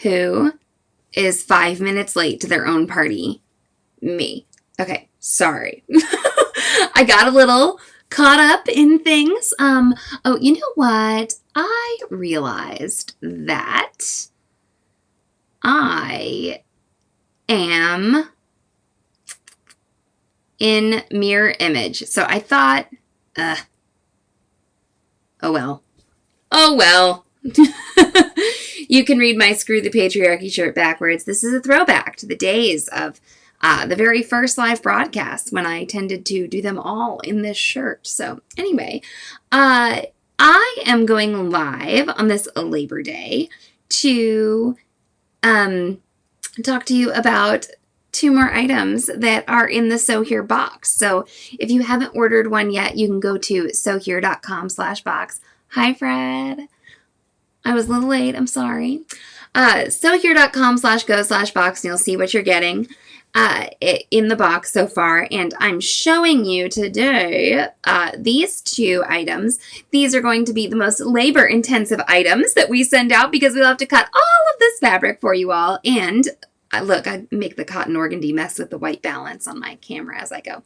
Who is 5 minutes late to their own party? Me. Okay, sorry. I got a little caught up in things. Oh, you know what? I realized that I am in mirror image. So I thought, oh well. Oh well. You can read my Screw the Patriarchy shirt backwards. This is a throwback to the days of the very first live broadcast when I tended to do them all in this shirt. So anyway, I am going live on this Labor Day to talk to you about 2 more items that are in the SewHere box. So if you haven't ordered one yet, you can go to SewHere.com/box. Hi, Fred. I was a little late. I'm sorry. SewHere.com/go/box, and you'll see what you're getting in the box so far. And I'm showing you today these 2 items. These are going to be the most labor-intensive items that we send out because we'll have to cut all of this fabric for you all. And look, I make the cotton organdy mess with the white balance on my camera as I go.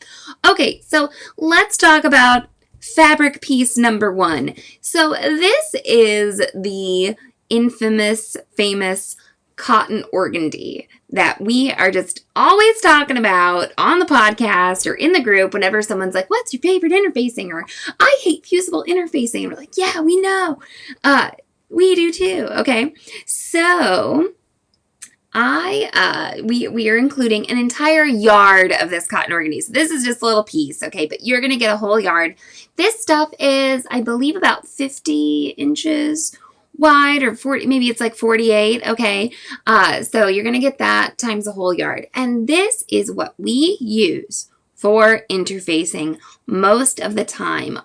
Okay, so let's talk about fabric piece number 1. So this is the infamous, famous cotton organdy that we are just always talking about on the podcast or in the group whenever someone's like, what's your favorite interfacing? Or I hate fusible interfacing. And we're like, yeah, we know. We do too. Okay. So we are including an entire yard of this cotton organdy. So this is just a little piece, okay, but you're going to get a whole yard. This stuff is, I believe, about 50 inches wide, or 40, maybe it's like 48, okay? So you're going to get that times a whole yard. And this is what we use for interfacing most of the time,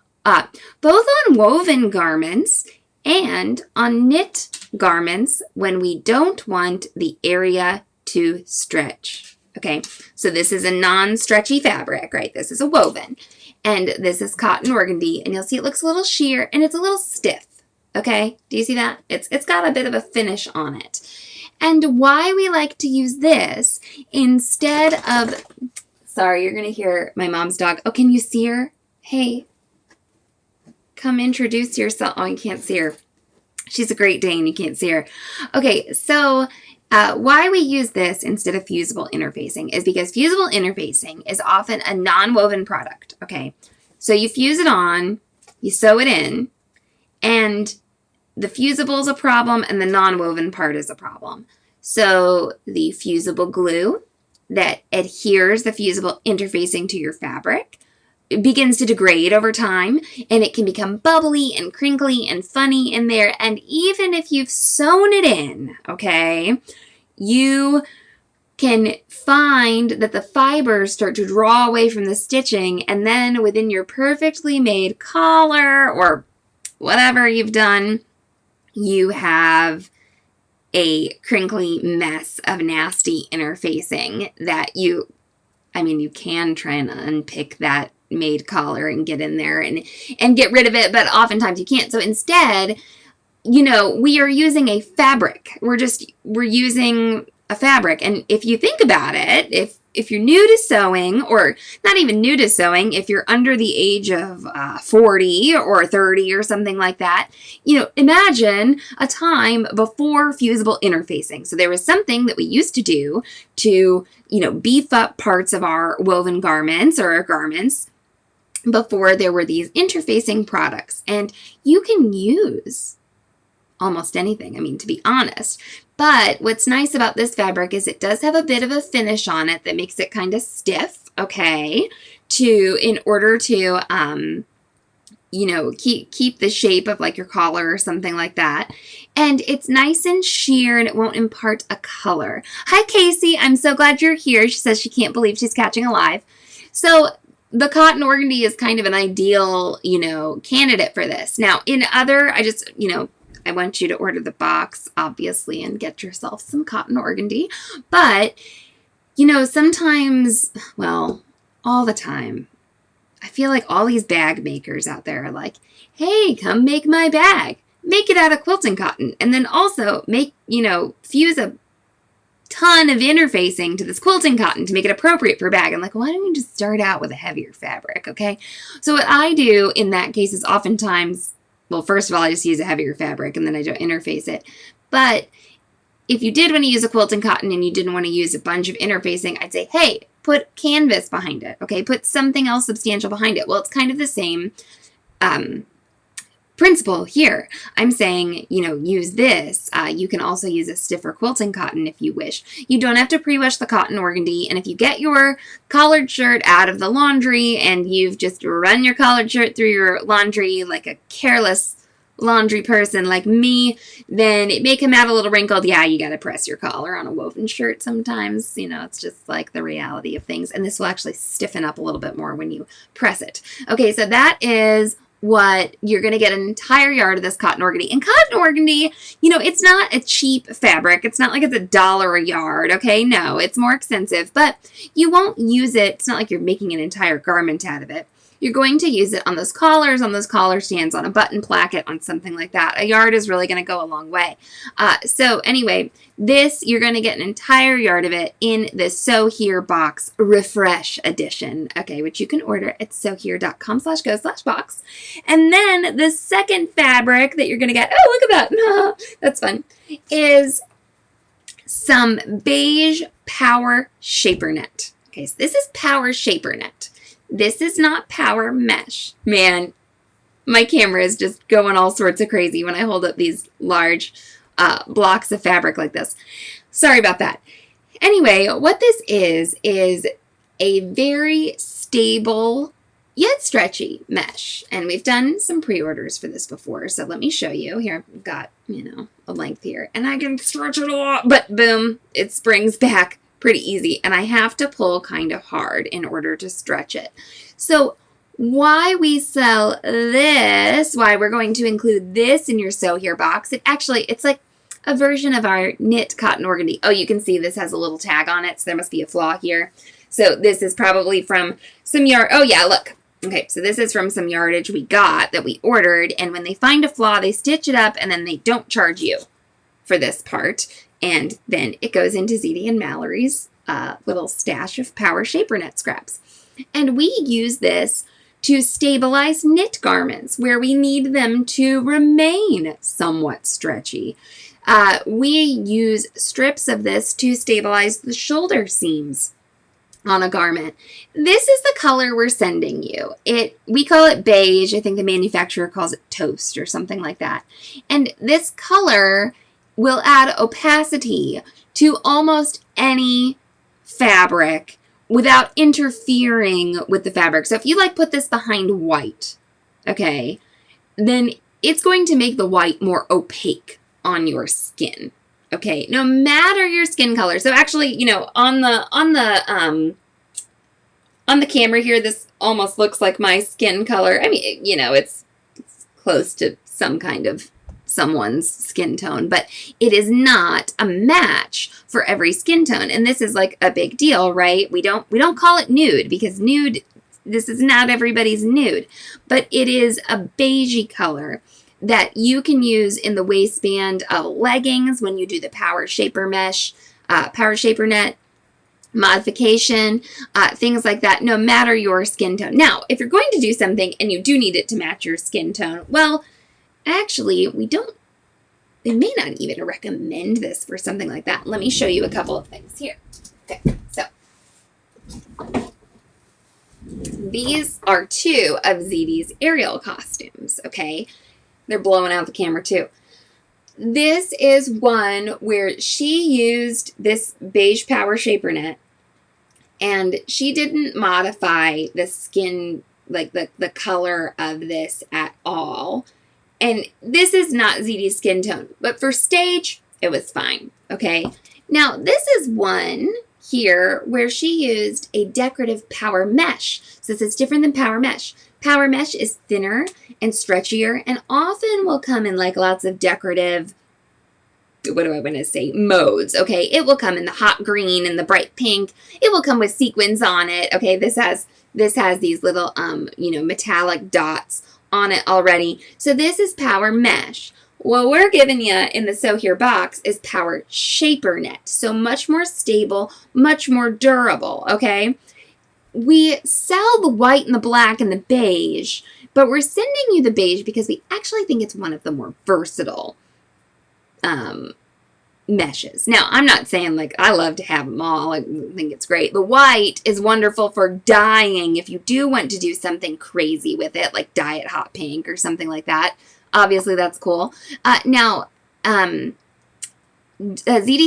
both on woven garments and on knit garments when we don't want the area to stretch. Okay, so this is a non-stretchy fabric, right? This is a woven, and this is cotton organdy, and you'll see it looks a little sheer and it's a little stiff. Okay, do you see that? It's got a bit of a finish on it. And why we like to use this instead of, sorry, you're gonna hear my mom's dog. Oh, can you see her? Hey, come introduce yourself. Oh, you can't see her. She's a Great Dane. You can't see her. Okay, so why we use this instead of fusible interfacing is because fusible interfacing is often a non-woven product, okay? So you fuse it on, you sew it in, and the fusible is a problem and the non-woven part is a problem. So the fusible glue that adheres the fusible interfacing to your fabric, it begins to degrade over time, and it can become bubbly and crinkly and funny in there. And even if you've sewn it in, okay, you can find that the fibers start to draw away from the stitching, and then within your perfectly made collar or whatever you've done, you have a crinkly mess of nasty interfacing that you can try and unpick that made collar and get in there and get rid of it, but oftentimes you can't. So instead, we are using a fabric. We're using a fabric. And if you think about it, if you're new to sewing, or not even new to sewing, if you're under the age of 40 or 30 or something like that, imagine a time before fusible interfacing. So there was something that we used to do to, beef up parts of our woven garments or our garments before there were these interfacing products. And you can use almost anything, to be honest. But what's nice about this fabric is it does have a bit of a finish on it that makes it kind of stiff, okay, in order to, keep the shape of like your collar or something like that. And it's nice and sheer, and it won't impart a color. Hi, Casey. I'm so glad you're here. She says she can't believe she's catching a live. So the cotton organdy is kind of an ideal, candidate for this. Now, I want you to order the box, obviously, and get yourself some cotton organdy. But, sometimes, well, all the time, I feel like all these bag makers out there are like, hey, come make my bag. make it out of quilting cotton. And then also make, fuse a ton of interfacing to this quilting cotton to make it appropriate for a bag. I'm like, why don't we just start out with a heavier fabric, okay? So what I do in that case is oftentimes, well, first of all, I just use a heavier fabric and then I don't interface it. But if you did want to use a quilting cotton and you didn't want to use a bunch of interfacing, I'd say, hey, put canvas behind it, okay? Put something else substantial behind it. Well, it's kind of the same principle here. I'm saying, use this. You can also use a stiffer quilting cotton if you wish. You don't have to pre-wash the cotton organdy, and if you get your collared shirt out of the laundry and you've just run your collared shirt through your laundry like a careless laundry person like me, then it may come out a little wrinkled. Yeah, you got to press your collar on a woven shirt sometimes. It's just like the reality of things, and this will actually stiffen up a little bit more when you press it. Okay, so that is what you're going to get an entire yard of this cotton organdy. And cotton organdy, it's not a cheap fabric. It's not like it's $1 a yard, okay? No, it's more expensive, but you won't use it. It's not like you're making an entire garment out of it. You're going to use it on those collars, on those collar stands, on a button placket, on something like that. A yard is really going to go a long way. So anyway, you're going to get an entire yard of it in the SewHere Box Refresh Edition, okay, which you can order at sewhere.com/go/box. And then the second fabric that you're going to get, oh, look at that, that's fun, is some Beige Power Shaper Net. Okay, so this is Power Shaper Net. This is not Power Mesh. Man, my camera is just going all sorts of crazy when I hold up these large blocks of fabric like this. Sorry about that. Anyway, what this is a very stable yet stretchy mesh. And we've done some pre-orders for this before, so let me show you. Here, I've got, a length here, and I can stretch it a lot, but boom, it springs back pretty easy, and I have to pull kind of hard in order to stretch it. So why we sell this, why we're going to include this in your SewHere box, it's like a version of our knit cotton organdy. Oh, you can see this has a little tag on it, so there must be a flaw here. So this is probably from some yard. Oh yeah, look. Okay, so this is from some yardage we got that we ordered, and when they find a flaw, they stitch it up, and then they don't charge you for this part. And then it goes into ZD and Mallory's little stash of Power Shaper Net scraps. And we use this to stabilize knit garments where we need them to remain somewhat stretchy. We use strips of this to stabilize the shoulder seams on a garment. This is the color we're sending you. We call it beige. I think the manufacturer calls it toast or something like that. And this color will add opacity to almost any fabric without interfering with the fabric. So if you put this behind white, okay, then it's going to make the white more opaque on your skin, okay, no matter your skin color. So actually, on the camera here, this almost looks like my skin color. I mean, it's close to some kind of someone's skin tone, but it is not a match for every skin tone. And this is like a big deal, right? We don't call it nude because nude, this is not everybody's nude, but it is a beigey color that you can use in the waistband of leggings when you do the Power Shaper Mesh, Power Shaper Net modification, things like that, no matter your skin tone. Now, if you're going to do something and you do need it to match your skin tone, well, actually, they may not even recommend this for something like that. Let me show you a couple of things here. Okay, so these are two of ZD's Ariel costumes, okay? They're blowing out the camera too. This is one where she used this Beige Power Shaper Net, and she didn't modify the skin, like the color of this at all. And this is not ZD's skin tone, but for stage, it was fine, okay? Now, this is one here where she used a decorative power mesh. So this is different than power mesh. Power mesh is thinner and stretchier and often will come in lots of decorative, what do I want to say, modes, okay? It will come in the hot green and the bright pink. It will come with sequins on it, okay? This has these little, metallic dots on it already. So this is power mesh. What we're giving you in the SewHere box is Power Shaper Net. So much more stable, much more durable, okay? We sell the white and the black and the beige, but we're sending you the beige because we actually think it's one of the more versatile meshes. Now, I'm not saying like I love to have them all. I think it's great. The white is wonderful for dyeing if you do want to do something crazy with it, like dye it hot pink or something like that. Obviously, that's cool. Now, ZD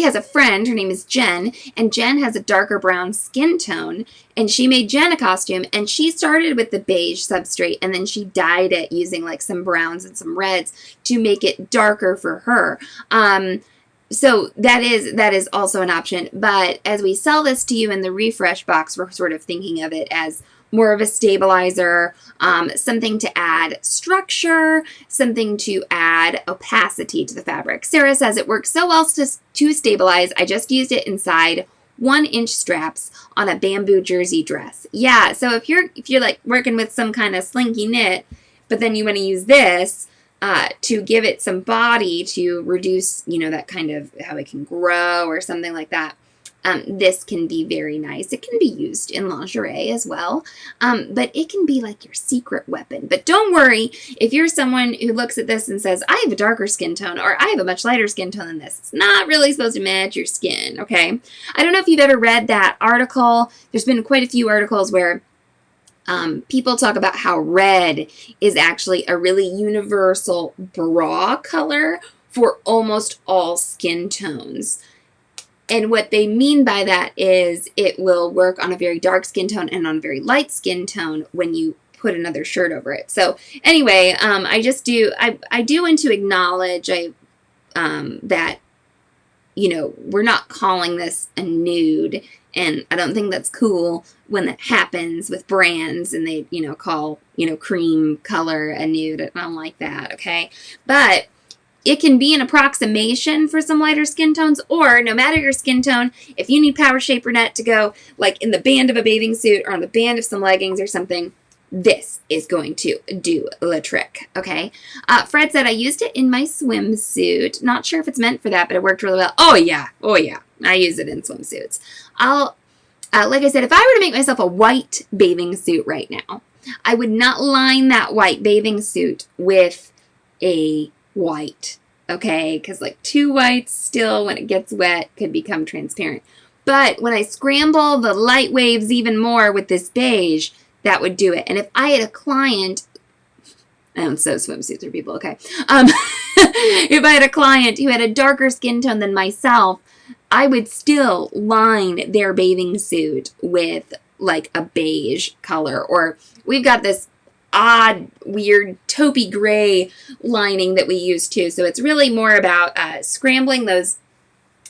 has a friend, her name is Jen, and Jen has a darker brown skin tone, and she made Jen a costume, and she started with the beige substrate, and then she dyed it using like some browns and some reds to make it darker for her. So that is also an option, but as we sell this to you in the refresh box, we're sort of thinking of it as more of a stabilizer, something to add structure, something to add opacity to the fabric. Sarah says it works so well to stabilize. I just used it inside 1-inch straps on a bamboo jersey dress. Yeah, so if you're like working with some kind of slinky knit, but then you want to use this to give it some body to reduce, that kind of how it can grow or something like that. This can be very nice. It can be used in lingerie as well, but it can be like your secret weapon. But don't worry if you're someone who looks at this and says, I have a darker skin tone or I have a much lighter skin tone than this. It's not really supposed to match your skin, okay? I don't know if you've ever read that article. There's been quite a few articles where people talk about how red is actually a really universal bra color for almost all skin tones. And what they mean by that is it will work on a very dark skin tone and on a very light skin tone when you put another shirt over it. So anyway, I do want to acknowledge that, we're not calling this a nude. And I don't think that's cool when that happens with brands and they, call, cream color a nude. I don't like that, okay? But it can be an approximation for some lighter skin tones, or no matter your skin tone, if you need Power Shaper Net to go like in the band of a bathing suit or on the band of some leggings or something, this is going to do the trick, okay? Fred said, I used it in my swimsuit. Not sure if it's meant for that, but it worked really well. Oh, yeah. I use it in swimsuits. Like I said, if I were to make myself a white bathing suit right now, I would not line that white bathing suit with a white, okay? Because like two whites still, when it gets wet, could become transparent. But when I scramble the light waves even more with this beige, that would do it. And if I had a client, I don't sew swimsuits for people, okay? If I had a client who had a darker skin tone than myself, I would still line their bathing suit with like a beige color. Or we've got this odd, weird, taupey gray lining that we use too. So it's really more about scrambling those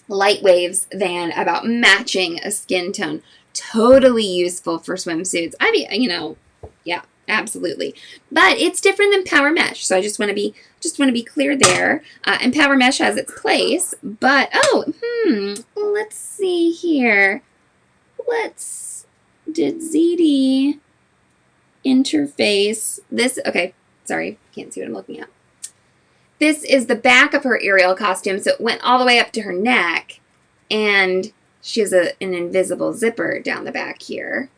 light waves than about matching a skin tone. Totally useful for swimsuits. I mean, yeah, absolutely. But it's different than Power Mesh. So I just want to be clear there. And Power Mesh has its place. But let's see here. Did ZD interface this? Okay, sorry, can't see what I'm looking at. This is the back of her Ariel costume, so it went all the way up to her neck, and she has an invisible zipper down the back here.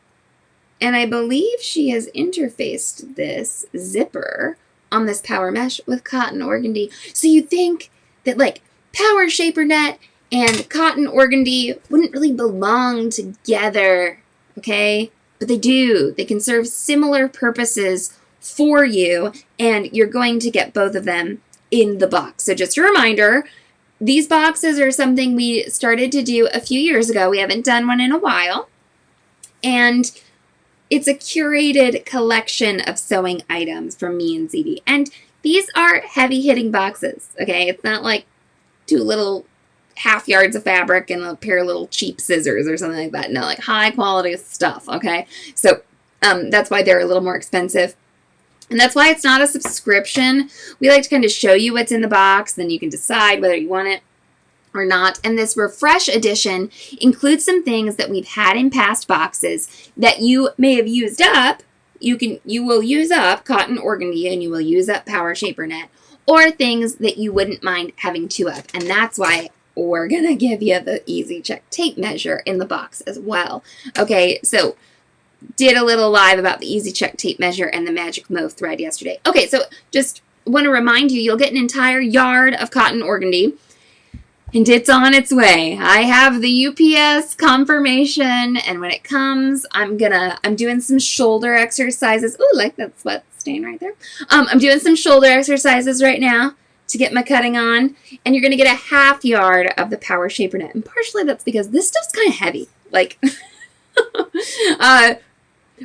And I believe she has interfaced this zipper on this Power Mesh with Cotton Organdy. So you think that like Power Shaper Net and Cotton Organdy wouldn't really belong together, okay? But they do. They can serve similar purposes for you, and you're going to get both of them in the box. So just a reminder, these boxes are something we started to do a few years ago. We haven't done one in a while. And it's a curated collection of sewing items from me and ZD. And these are heavy-hitting boxes, okay? It's not like 2 little half yards of fabric and a pair of little cheap scissors or something like that. No, like high-quality stuff, okay? So that's why they're a little more expensive. And that's why it's not a subscription. We like to kind of show you what's in the box, then you can decide whether you want it or not. And this Refresh edition includes some things that we've had in past boxes that you may have used up. You will use up Cotton Organdy and you will use up Power Shaper Net. or things that you wouldn't mind having 2 of. And that's why we're going to give you the Easy Check tape measure in the box as well. Okay, so did a little live about the Easy Check tape measure and the Magic Mauve thread yesterday. Okay, so just want to remind you, you'll get an entire yard of cotton organdy, and it's on its way. I have the UPS confirmation, and when it comes, I'm doing some shoulder exercises. Ooh, like that sweat stain right there. I'm doing some shoulder exercises right now to get my cutting on, and you're gonna get a half yard of the Power Shaper net, and partially that's because this stuff's kind of heavy. Like,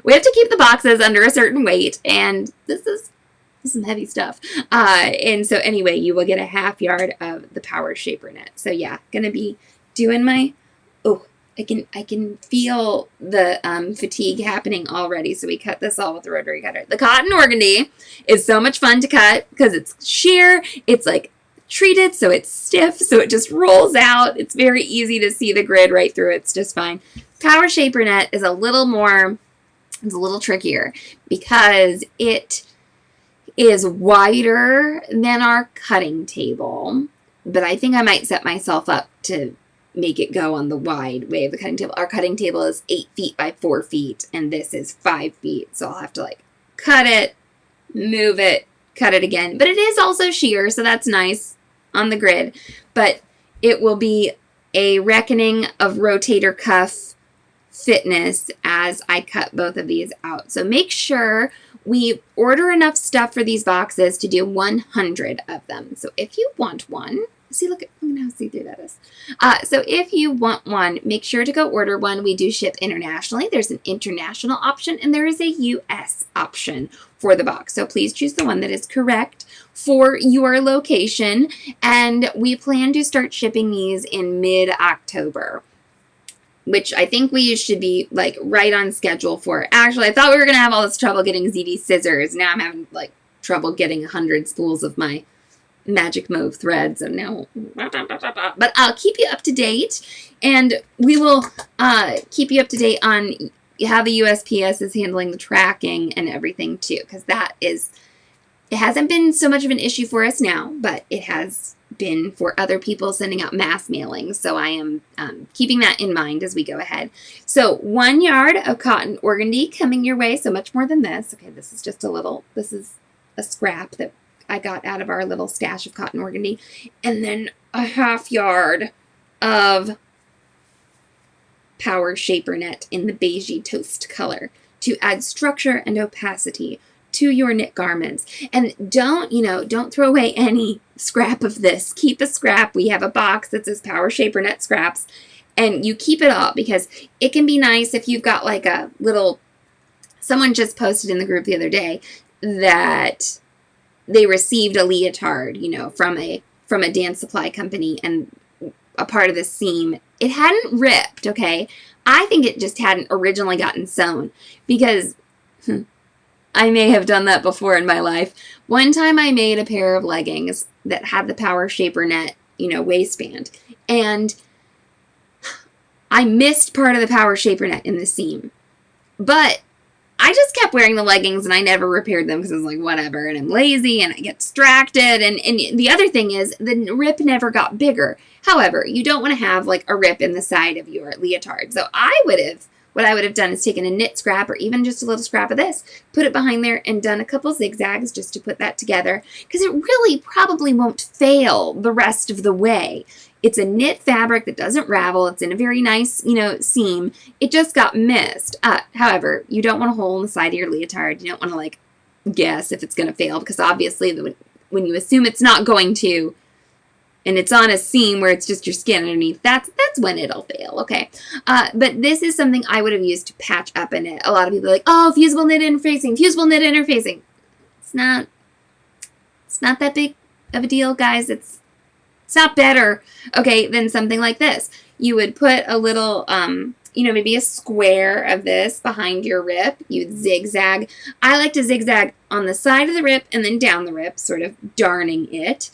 we have to keep the boxes under a certain weight, and this is some heavy stuff. And so anyway, you will get a half yard of the Power Shaper net. So yeah, gonna be doing my, I can feel the fatigue happening already. So we cut this all with the rotary cutter. The cotton organdy is so much fun to cut because it's sheer. It's like treated, so it's stiff, so it just rolls out. It's very easy to see the grid right through. It's just fine. Power Shaper net is a little more, it's a little trickier because it is wider than our cutting table, but I think I might set myself up to make it go on the wide way of the cutting table. Our cutting table is 8 feet by 4 feet, and this is 5 feet, so I'll have to like cut it, move it, cut it again. But it is also sheer, so that's nice on the grid, but it will be a reckoning of rotator cuff fitness as I cut both of these out. So make sure we order enough stuff for these boxes to do 100 of them. So if you want one, see, look at how see-through that is. So if you want one, make sure to go order one. We do ship internationally. There's an international option, and there is a US option for the box. So please choose the one that is correct for your location. And we plan to start shipping these in mid-October, which I think we should be like right on schedule for. Actually, I thought we were going to have all this trouble getting ZD scissors. Now I'm having like trouble getting 100 spools of my Magic Mauve thread. So now, but I'll keep you up to date, and we will keep you up to date on how the USPS is handling the tracking and everything too, because it hasn't been so much of an issue for us now, but it has been for other people sending out mass mailings. So I am keeping that in mind as we go ahead. So 1 yard of cotton organdy coming your way. So much more than this. Okay, this is just this is a scrap that I got out of our little stash of cotton organdy. And then a half yard of Power Shaper net in the beigey toast color to add structure and opacity to your knit garments. And don't throw away any scrap of this. Keep a scrap. We have a box that says Power Shaper net scraps, and you keep it all because it can be nice if you've got like a little, someone just posted in the group the other day that they received a leotard, from a dance supply company, and a part of the seam, it hadn't ripped, okay? I think it just hadn't originally gotten sewn because I may have done that before in my life. One time I made a pair of leggings that had the Power Shaper net, waistband, and I missed part of the Power Shaper net in the seam. But I just kept wearing the leggings and I never repaired them because I was like, whatever, and I'm lazy and I get distracted. And the other thing is the rip never got bigger. However, you don't want to have like a rip in the side of your leotard. So what I would have done is taken a knit scrap or even just a little scrap of this, put it behind there and done a couple zigzags just to put that together, because it really probably won't fail the rest of the way. It's a knit fabric that doesn't ravel. It's in a very nice, seam. It just got missed. However, you don't want a hole in the side of your leotard. You don't want to like guess if it's going to fail, because obviously when you assume it's not going to, and it's on a seam where it's just your skin underneath, that's when it'll fail, okay? But this is something I would have used to patch up a knit. A lot of people are like, oh, fusible knit interfacing, fusible knit interfacing. It's not that big of a deal, guys. It's not better, okay, than something like this. You would put a little, maybe a square of this behind your rip. You'd zigzag. I like to zigzag on the side of the rip and then down the rip, sort of darning it.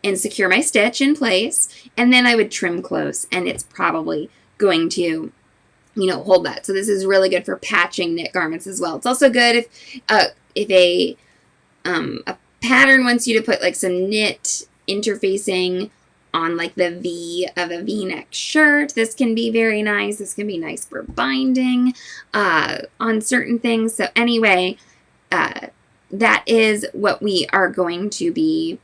And secure my stitch in place, and then I would trim close, and it's probably going to, hold that. So this is really good for patching knit garments as well. It's also good if a pattern wants you to put like some knit interfacing on like the V of a V-neck shirt. This can be very nice. This can be nice for binding on certain things. So anyway, that is what we are going to be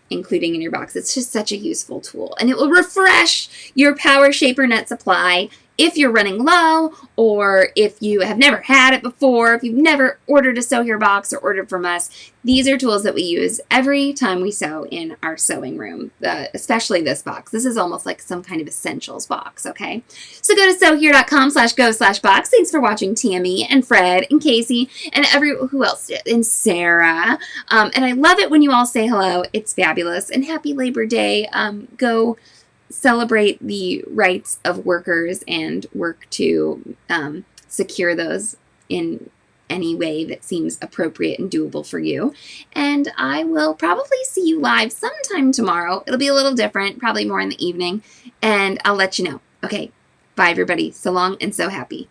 including in your box. It's just such a useful tool, and it will refresh your Power Shaper net supply if you're running low, or if you have never had it before, if you've never ordered a SewHere box or ordered from us. These are tools that we use every time we sew in our sewing room, especially this box. This is almost like some kind of essentials box, okay? So go to SewHere.com/go/box. Thanks for watching, Tammy and Fred and Casey and who else? And Sarah. And I love it when you all say hello. It's fabulous. And happy Labor Day. Go celebrate the rights of workers and work to secure those in any way that seems appropriate and doable for you. And I will probably see you live sometime tomorrow. It'll be a little different, probably more in the evening, and I'll let you know. Okay, bye everybody. So long and so happy.